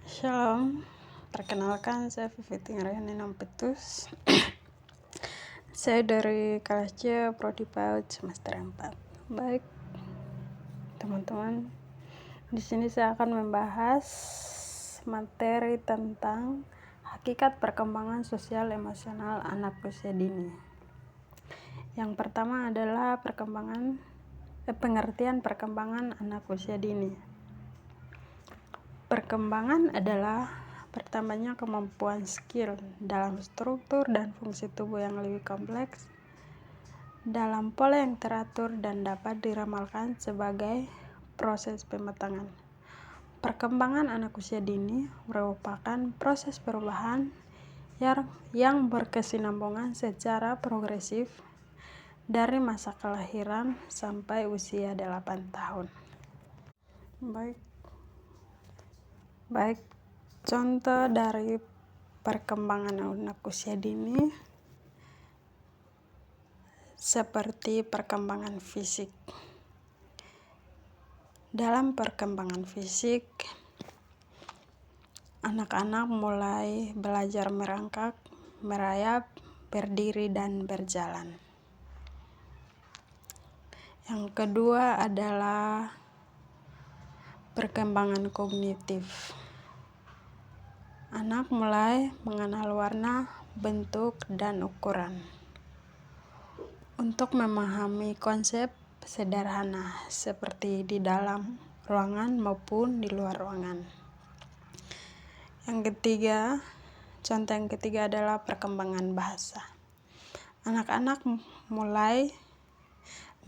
Shalom, perkenalkan saya Viviti Ngariani Nampetus. Saya dari kelas C Prodi PAUD semester 4. Baik, teman-teman, di sini saya akan membahas materi tentang hakikat perkembangan sosial emosional anak usia dini. Yang pertama adalah pengertian perkembangan anak usia dini. Perkembangan adalah pertamanya kemampuan skill dalam struktur dan fungsi tubuh yang lebih kompleks dalam pola yang teratur dan dapat diramalkan sebagai proses pematangan. Perkembangan anak usia dini merupakan proses perubahan yang berkesinambungan secara progresif dari masa kelahiran sampai usia 8 tahun. Baik, contoh dari perkembangan anak usia dini seperti perkembangan fisik. Dalam perkembangan fisik, anak-anak mulai belajar merangkak, merayap, berdiri, dan berjalan. Yang kedua adalah perkembangan kognitif. Anak mulai mengenal warna, bentuk, dan ukuran. Untuk memahami konsep sederhana seperti di dalam ruangan maupun di luar ruangan. Contoh yang ketiga adalah perkembangan bahasa. Anak-anak mulai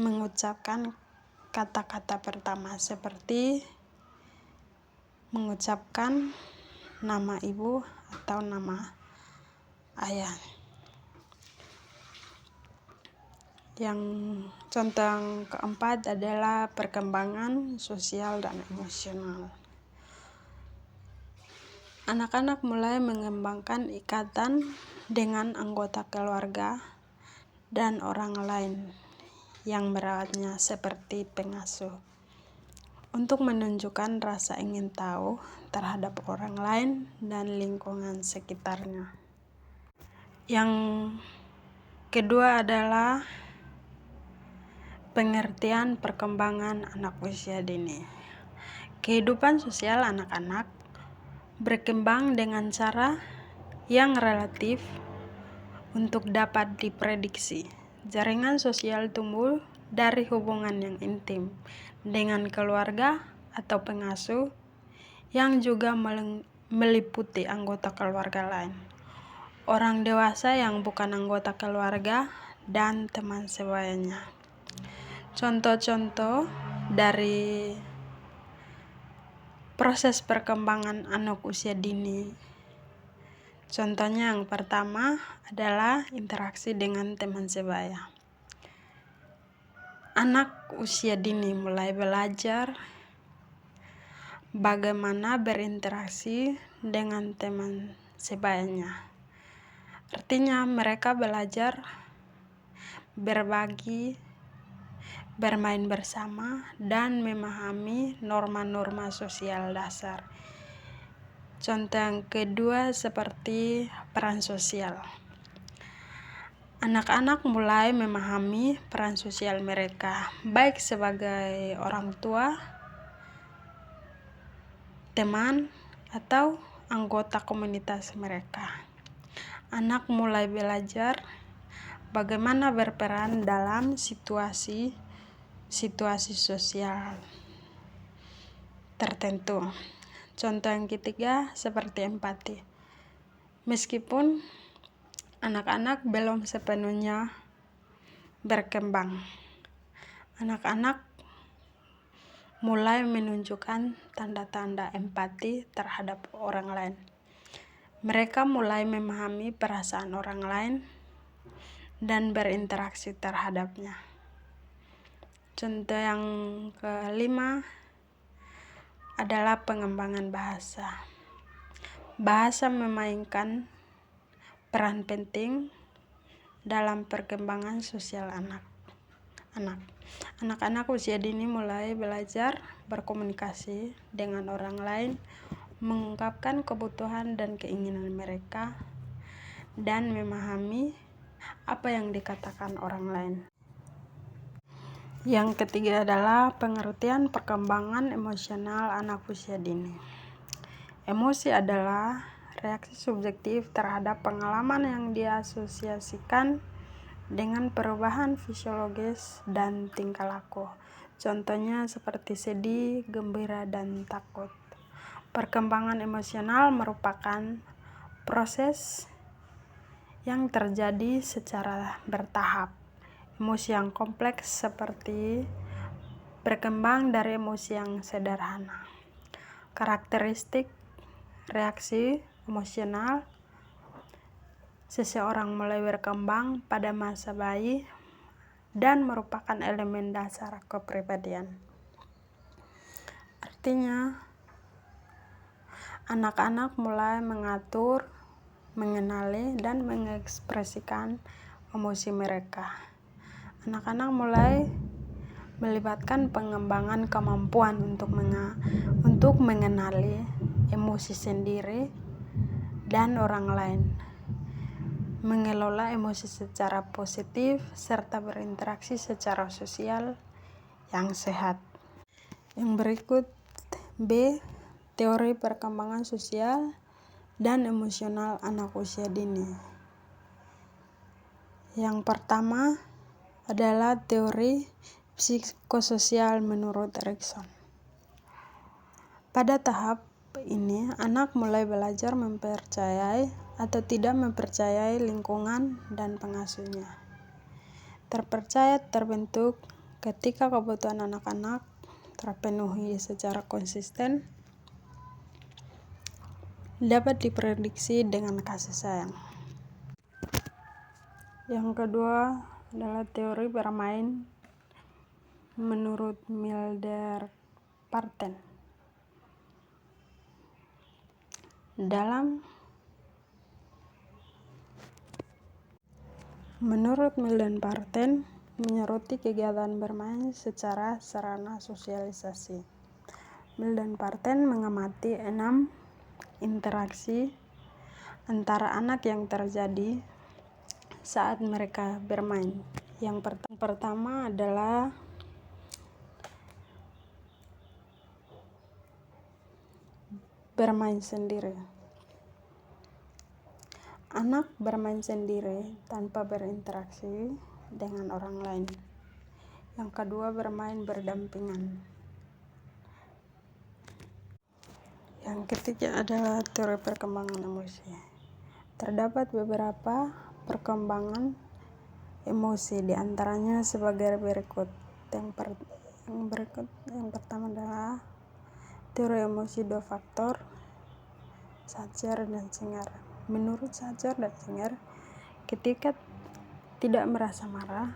mengucapkan kata-kata pertama seperti mengucapkan nama ibu atau nama ayah. Yang contoh yang keempat adalah perkembangan sosial dan emosional. Anak-anak mulai mengembangkan ikatan dengan anggota keluarga dan orang lain yang merawatnya seperti pengasuh, untuk menunjukkan rasa ingin tahu terhadap orang lain dan lingkungan sekitarnya. Yang kedua adalah pengertian perkembangan anak usia dini. Kehidupan sosial anak-anak berkembang dengan cara yang relatif untuk dapat diprediksi. Jaringan sosial tumbuh dari hubungan yang intim dengan keluarga atau pengasuh yang juga meliputi anggota keluarga lain, orang dewasa yang bukan anggota keluarga, dan teman sebayanya. Contoh-contoh dari proses perkembangan anak usia dini. Contohnya yang pertama adalah interaksi dengan teman sebaya. Anak usia dini mulai belajar bagaimana berinteraksi dengan teman sebayanya. Artinya mereka belajar berbagi, bermain bersama, dan memahami norma-norma sosial dasar. Contoh yang kedua seperti peran sosial. Anak-anak mulai memahami peran sosial mereka, baik sebagai orang tua, teman, atau anggota komunitas mereka. Anak mulai belajar bagaimana berperan dalam situasi sosial tertentu. Contoh yang ketiga seperti empati. Meskipun anak-anak belum sepenuhnya berkembang, anak-anak mulai menunjukkan tanda-tanda empati terhadap orang lain. Mereka mulai memahami perasaan orang lain dan berinteraksi terhadapnya. Contoh yang kelima adalah pengembangan bahasa. Bahasa memainkan peran penting dalam perkembangan sosial anak. Anak-anak usia dini mulai belajar berkomunikasi dengan orang lain mengungkapkan kebutuhan dan keinginan mereka, dan memahami apa yang dikatakan orang lain. Yang ketiga adalah pengertian perkembangan emosional anak usia dini. Emosi adalah reaksi subjektif terhadap pengalaman yang diasosiasikan dengan perubahan fisiologis dan tingkah laku. Contohnya seperti sedih, gembira, dan takut. Perkembangan emosional merupakan proses yang terjadi secara bertahap. Emosi yang kompleks seperti berkembang dari emosi yang sederhana. Karakteristik reaksi emosional: seseorang mulai berkembang pada masa bayi dan merupakan elemen dasar kepribadian. Artinya, anak-anak mulai mengatur, mengenali, dan mengekspresikan emosi mereka. Anak-anak mulai melibatkan pengembangan kemampuan untuk mengenali emosi sendiri dan orang lain, mengelola emosi secara positif, serta berinteraksi secara sosial yang sehat. Yang berikut B. Teori perkembangan sosial dan emosional anak usia dini. Yang pertama adalah teori psikososial menurut Erikson. Pada tahap ini, anak mulai belajar mempercayai atau tidak mempercayai lingkungan dan pengasuhnya. Terpercaya terbentuk ketika kebutuhan anak-anak terpenuhi secara konsisten, dapat diprediksi dengan kasih sayang. Yang kedua adalah teori bermain menurut Milner-Parten. Menurut Milner-Parten, menyoroti kegiatan bermain secara sarana sosialisasi. Milner-Parten mengamati 6 interaksi antara anak yang terjadi saat mereka bermain. Yang pertama adalah bermain sendiri. Anak bermain sendiri tanpa berinteraksi dengan orang lain. Yang kedua, bermain berdampingan. Yang ketiga adalah teori perkembangan emosi. Terdapat beberapa perkembangan emosi, diantaranya sebagai berikut. Yang pertama adalah teori emosi 2 faktor, Sacher dan Singer. Menurut Sacher dan Singer, ketika tidak merasa marah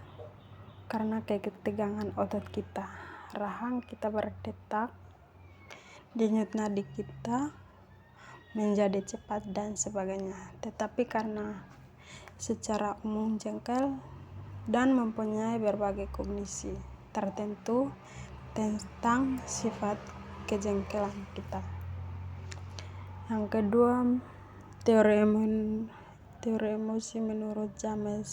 karena ketegangan otot kita, rahang kita berdetak, denyut nadi kita menjadi cepat dan sebagainya. Tetapi karena secara umum jengkel dan mempunyai berbagai kognisi tertentu tentang sifat kejengkelan kita. Yang kedua, teori emosi menurut James.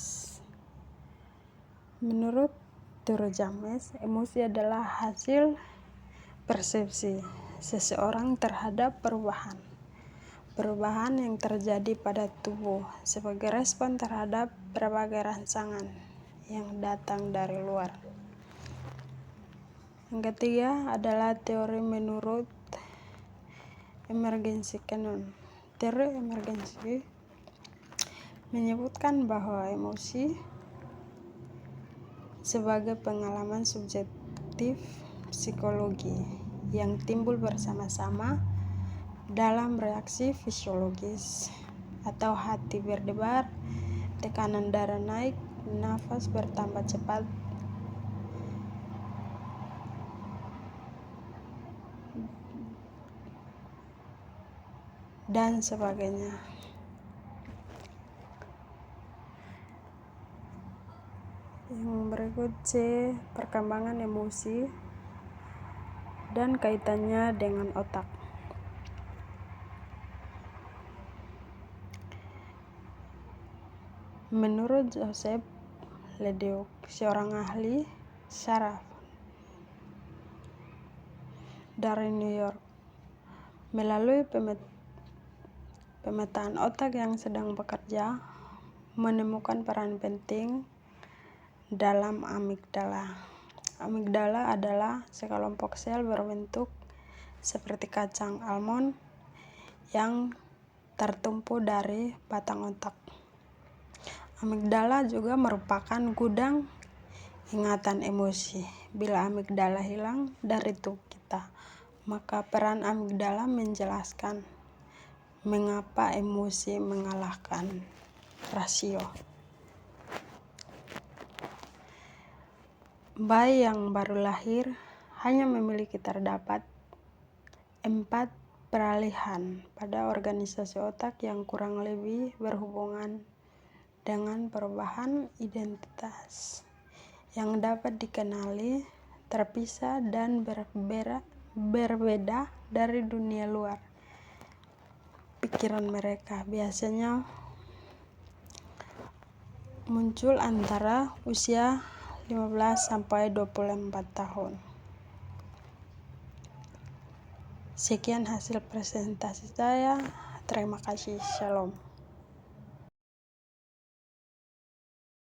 Menurut teori James, emosi adalah hasil persepsi seseorang terhadap perubahan yang terjadi pada tubuh sebagai respon terhadap berbagai rangsangan yang datang dari luar. Yang ketiga adalah teori menurut emergency canon. Teori emergency menyebutkan bahwa emosi sebagai pengalaman subjektif psikologi yang timbul bersama-sama dalam reaksi fisiologis atau hati berdebar, tekanan darah naik, nafas bertambah cepat, dan sebagainya. Yang berikut C. Perkembangan emosi dan kaitannya dengan otak. Menurut Joseph Leduc, seorang ahli saraf dari New York, melalui pemetaan otak yang sedang bekerja, menemukan peran penting dalam amigdala. Amigdala adalah sekelompok sel berbentuk seperti kacang almond yang tertumpu dari batang otak. Amigdala juga merupakan gudang ingatan emosi. Bila amigdala hilang dari tubuh kita, maka peran amigdala menjelaskan mengapa emosi mengalahkan rasio. Bayi yang baru lahir hanya memiliki terdapat 4 peralihan pada organisasi otak yang kurang lebih berhubungan dengan perubahan identitas yang dapat dikenali terpisah dan berbeda dari dunia luar pikiran mereka. Biasanya muncul antara usia 15 sampai 24 tahun. Sekian hasil presentasi saya. Terima kasih. Shalom.